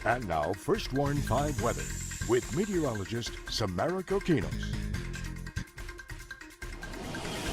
And now, First Warn 5 weather with meteorologist Samara Kokinos.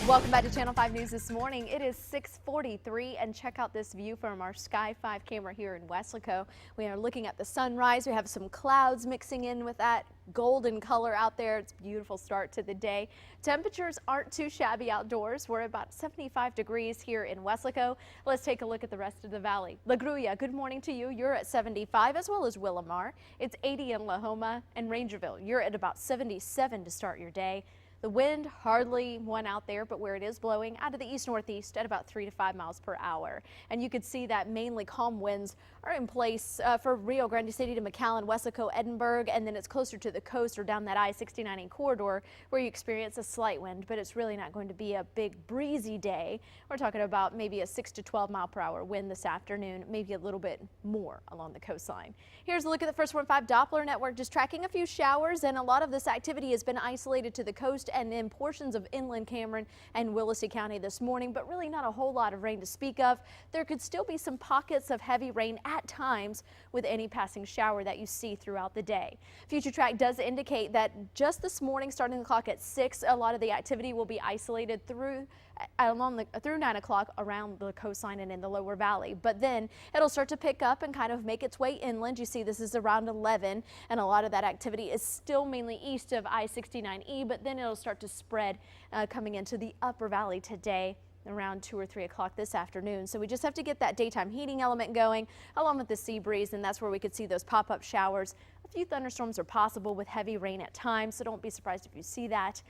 Welcome back to Channel 5 News this morning. It is 6:43 and check out this view from our Sky 5 camera here in Weslaco. We are looking at the sunrise. We have some clouds mixing in with that golden color out there. It's a beautiful start to the day. Temperatures aren't too shabby outdoors. We're about 75 degrees here in Weslaco. Let's take a look at the rest of the valley. La Grulla, good morning to you. You're at 75 as well as Willamar. It's 80 in La Homa and Rangerville. You're at about 77 to start your day. The wind, hardly one out there, but where it is blowing out of the east-northeast at about 3 to 5 miles per hour. And you could see that mainly calm winds are in place for Rio Grande City to McAllen, Weslaco, Edinburgh, and then it's closer to the coast or down that I-69 corridor where you experience a slight wind, but it's really not going to be a big breezy day. We're talking about maybe a 6 to 12 mile per hour wind this afternoon, maybe a little bit more along the coastline. Here's a look at the First Warn 5 Doppler Network, just tracking a few showers, and a lot of this activity has been isolated to the coast and in portions of inland Cameron and Willacy County this morning, but really not a whole lot of rain to speak of. There could still be some pockets of heavy rain at times with any passing shower that you see throughout the day. Futuretrack does indicate that just this morning, starting the clock at 6, a lot of the activity will be isolated through 9 o'clock around the coastline and in the lower valley, but then it'll start to pick up and kind of make its way inland. You see this is around 11, and a lot of that activity is still mainly east of I-69E, but then it'll start to spread coming into the upper valley today around 2 or 3 o'clock this afternoon. So we just have to get that daytime heating element going along with the sea breeze, and that's where we could see those pop-up showers. A few thunderstorms are possible with heavy rain at times, so don't be surprised if you see that.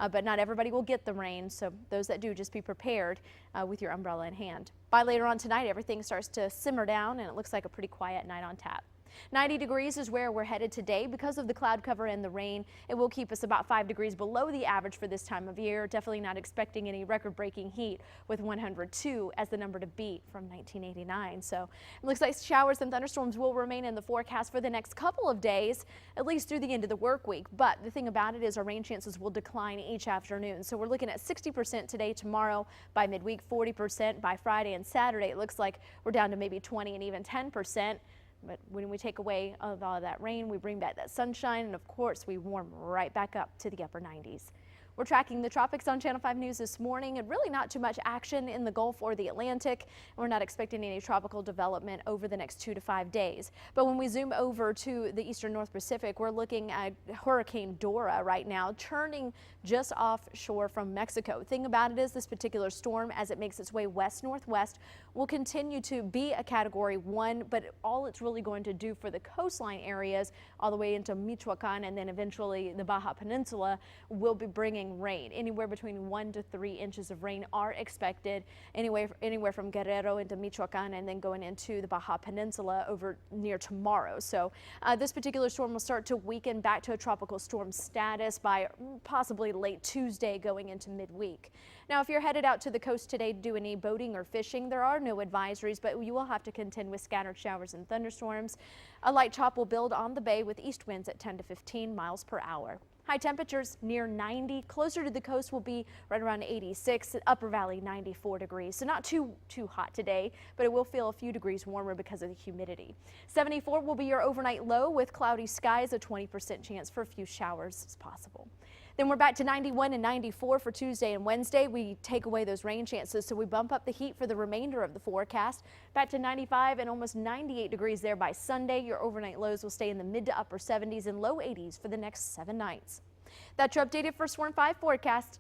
But not everybody will get the rain, so those that do, just be prepared with your umbrella in hand. By later on tonight, everything starts to simmer down and it looks like a pretty quiet night on tap. 90 degrees is where we're headed today. Because of the cloud cover and the rain, it will keep us about 5 degrees below the average for this time of year. Definitely not expecting any record-breaking heat with 102 as the number to beat from 1989. So it looks like showers and thunderstorms will remain in the forecast for the next couple of days, at least through the end of the work week. But the thing about it is our rain chances will decline each afternoon. So we're looking at 60% today, tomorrow, by midweek 40% by Friday and Saturday. It looks like we're down to maybe 20 and even 10%. But when we take away all of that rain, we bring back that sunshine, and of course we warm right back up to the upper 90s. We're tracking the tropics on Channel 5 News this morning, and really not too much action in the Gulf or the Atlantic. We're not expecting any tropical development over the next 2 to 5 days. But when we zoom over to the eastern North Pacific, we're looking at Hurricane Dora right now, churning just offshore from Mexico. The thing about it is this particular storm, as it makes its way west-northwest, will continue to be a Category 1, but all it's really going to do for the coastline areas all the way into Michoacan and then eventually the Baja Peninsula will be bringing rain. Anywhere between 1 to 3 inches of rain are expected anywhere from Guerrero into Michoacan and then going into the Baja Peninsula over near tomorrow. So this particular storm will start to weaken back to a tropical storm status by possibly late Tuesday going into midweek. Now, if you're headed out to the coast today to do any boating or fishing, there are no advisories, but you will have to contend with scattered showers and thunderstorms. A light chop will build on the bay with east winds at 10 to 15 miles per hour. High temperatures near 90. Closer to the coast will be right around 86. Upper Valley 94 degrees. So not too hot today, but it will feel a few degrees warmer because of the humidity. 74 will be your overnight low with cloudy skies. A 20% chance for a few showers is possible. Then we're back to 91 and 94 for Tuesday and Wednesday. We take away those rain chances, so we bump up the heat for the remainder of the forecast. Back to 95 and almost 98 degrees there by Sunday. Your overnight lows will stay in the mid to upper 70s and low 80s for the next 7 nights. That's your updated First Warn 5 forecast.